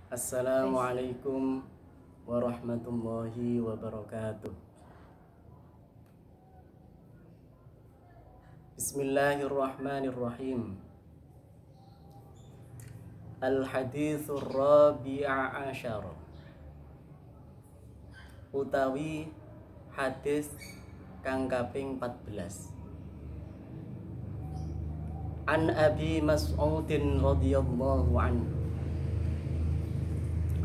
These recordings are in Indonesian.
Assalamualaikum warahmatullahi wabarakatuh. Bismillahirrahmanirrahim. Al-hadithur rabi'a asyar, utawi hadis kang kaping 14. An Abi Mas'udin radhiyallahu anhu.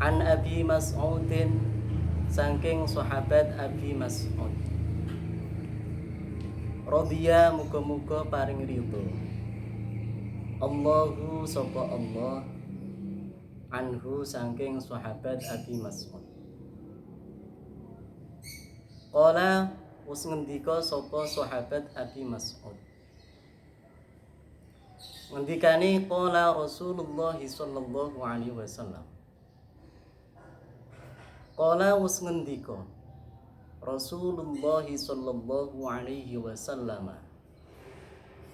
An Abi Mas'udin, saking sahabat Abi Mas'ud, radhiya muga-muga paring ridho, Allahu sapa Allah, anhu saking sahabat Abi Mas'ud. Qala wis ngendika sapa sahabat Abi Mas'ud, ngendikane qala Rasulullah sallallahu alaihi wasallam. Qala wis ngendika Rasulullah sallallahu alaihi wasallam,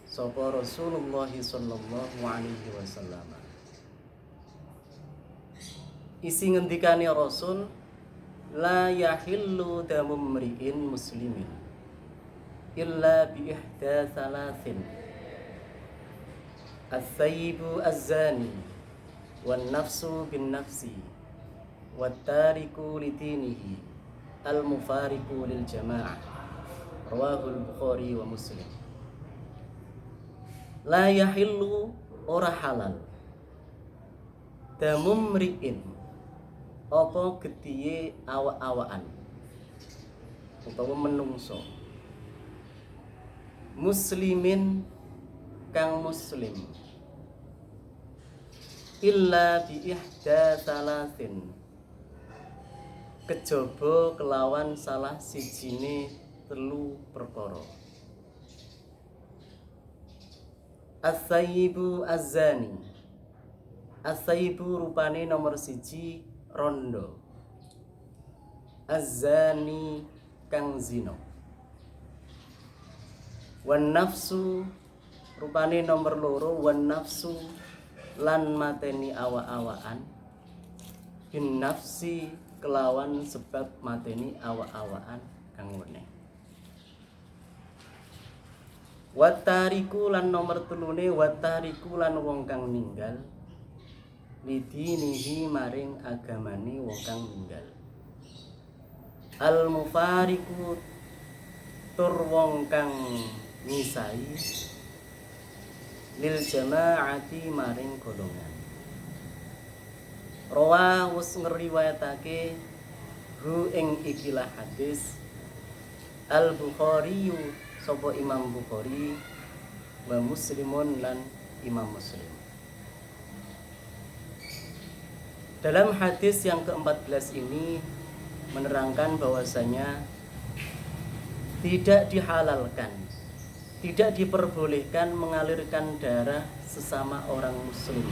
sapa Rasulullah sallallahu alaihi wasallam. Isi ngendikane Rasul, la yahillu damu mri'in muslimin illa bi ihda thalathin, as-sayyibu az-zani, wan nafsu bin nafsi, wat tariku lidinihi, al-mufariqu lil jamaah. Rawahul Bukhari wa Muslim. La yahillu, ora halal, damum mri'in, apa getihe awak-awakan utawa menungso, muslimin kang muslim, illa bi ihda thalathin, kejaba kelawan salah sijine telu perkara. As-sayyibu az-zani, as-sayyibu rupane nomor siji rondo, az-zani kang zina. Wan nafsu rupane nomor loro, wan nafsu lan mateni awa-awaan, bin nafsi kelawan sebab mateni awa-awaan kang weneh. Watariku lan nomor telune, watariku lan wong kang ninggal, lidinihi maring agamane wong kang ninggal, al mufariku tur wong kang misai, lil jamaati maring golongan. Rawa wis ngriwayatake hu ing ikilah hadis al Bukhari, sapa Imam Bukhari, wa Muslimun lan Imam Muslim. Dalam hadis yang ke-14 ini menerangkan bahwasanya tidak dihalalkan, tidak diperbolehkan mengalirkan darah sesama orang muslim,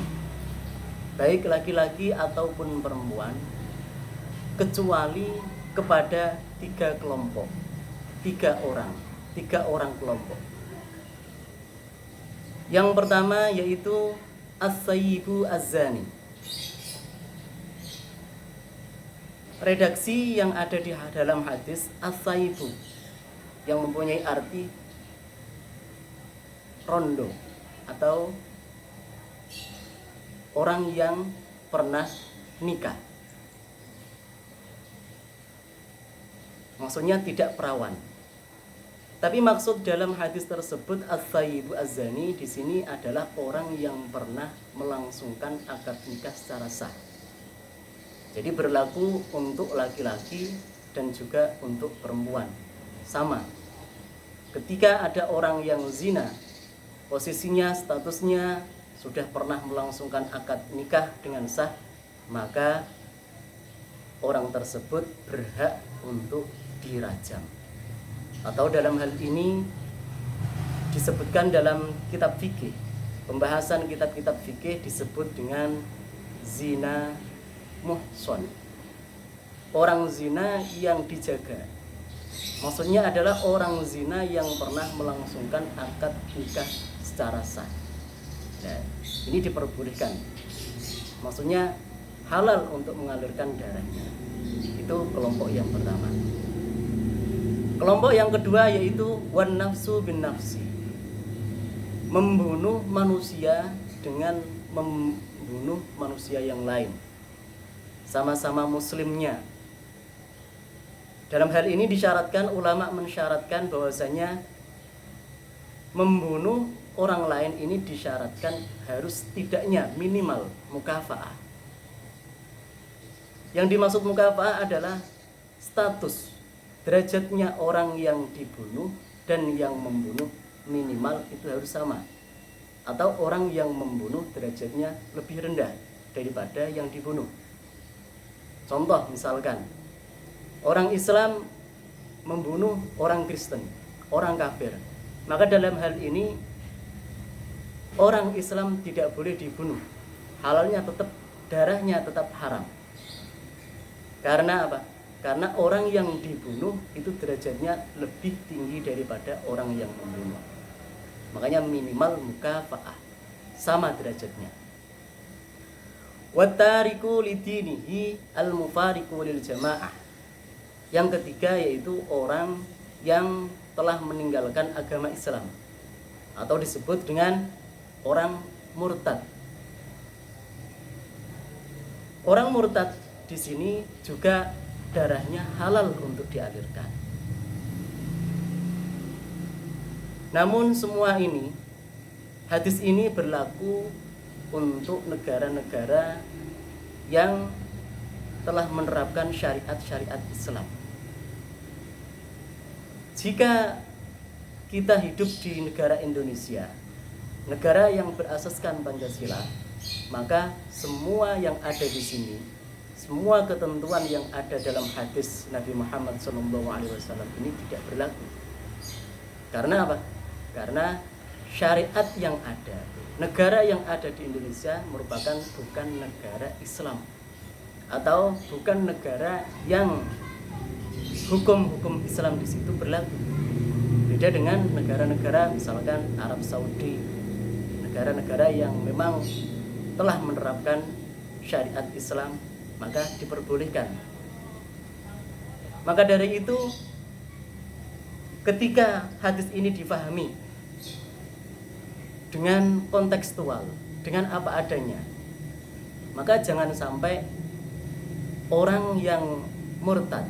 baik laki-laki ataupun perempuan, kecuali kepada tiga kelompok, tiga orang kelompok. Yang pertama yaitu as-sayyibu az-zani. Redaksi yang ada di dalam hadis as-sayyibu yang mempunyai arti rondo atau orang yang pernah nikah. Maksudnya tidak perawan. Tapi maksud dalam hadis tersebut as-sayyibu az-zani di sini adalah orang yang pernah melangsungkan akad nikah secara sah. Jadi berlaku untuk laki-laki dan juga untuk perempuan. Sama. Ketika ada orang yang zina, posisinya, statusnya sudah pernah melangsungkan akad nikah dengan sah, maka orang tersebut berhak untuk dirajam. Atau dalam hal ini disebutkan dalam kitab fikih, pembahasan kitab-kitab fikih disebut dengan zina muhson, orang zina yang dijaga. Maksudnya adalah orang zina yang pernah melangsungkan akad nikah secara sah. Nah, ini diperbolehkan. Maksudnya halal untuk mengalirkan darahnya. Itu kelompok yang pertama. Kelompok yang kedua yaitu wan nafsu bin nafsi, membunuh manusia dengan membunuh manusia yang lain, sama-sama muslimnya. Dalam hal ini disyaratkan, ulama mensyaratkan bahwasanya membunuh orang lain ini disyaratkan harus tidaknya minimal mukafaah. Yang dimaksud mukafaah adalah status, derajatnya orang yang dibunuh dan yang membunuh minimal itu harus sama. Atau orang yang membunuh derajatnya lebih rendah daripada yang dibunuh. Contoh misalkan, orang Islam membunuh orang Kristen, orang kafir. Maka dalam hal ini orang Islam tidak boleh dibunuh. Halalnya tetap, darahnya tetap haram. Karena apa? Karena orang yang dibunuh itu derajatnya lebih tinggi daripada orang yang membunuh. Makanya minimal mukafaah, sama derajatnya. Wattariku lidinihi al-mufariqu lil jamaah. Yang ketiga yaitu orang yang telah meninggalkan agama Islam atau disebut dengan orang murtad. Orang murtad di sini juga darahnya halal untuk dialirkan. Namun semua ini, hadis ini berlaku untuk negara-negara yang telah menerapkan syariat-syariat Islam. Jika kita hidup di negara Indonesia, negara yang berasaskan Pancasila, maka semua yang ada di sini, semua ketentuan yang ada dalam hadis Nabi Muhammad SAW ini tidak berlaku. Karena apa? Karena syariat yang ada, negara yang ada di Indonesia merupakan bukan negara Islam atau bukan negara yang hukum-hukum Islam di situ berlaku. Beda dengan negara-negara misalkan Arab Saudi, negara-negara yang memang telah menerapkan syariat Islam, maka diperbolehkan. Maka dari itu, ketika hadis ini difahami dengan kontekstual, dengan apa adanya, maka jangan sampai orang yang murtad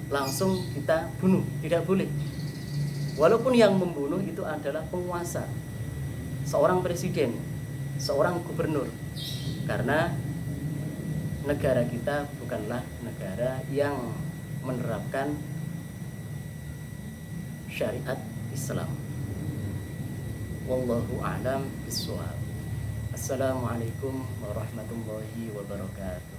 langsung kita bunuh, tidak boleh. Walaupun yang membunuh itu adalah penguasa, seorang presiden, seorang gubernur. Karena negara kita bukanlah negara yang menerapkan syariat Islam. Wallahu a'lam bishawab. Assalamualaikum warahmatullahi wabarakatuh.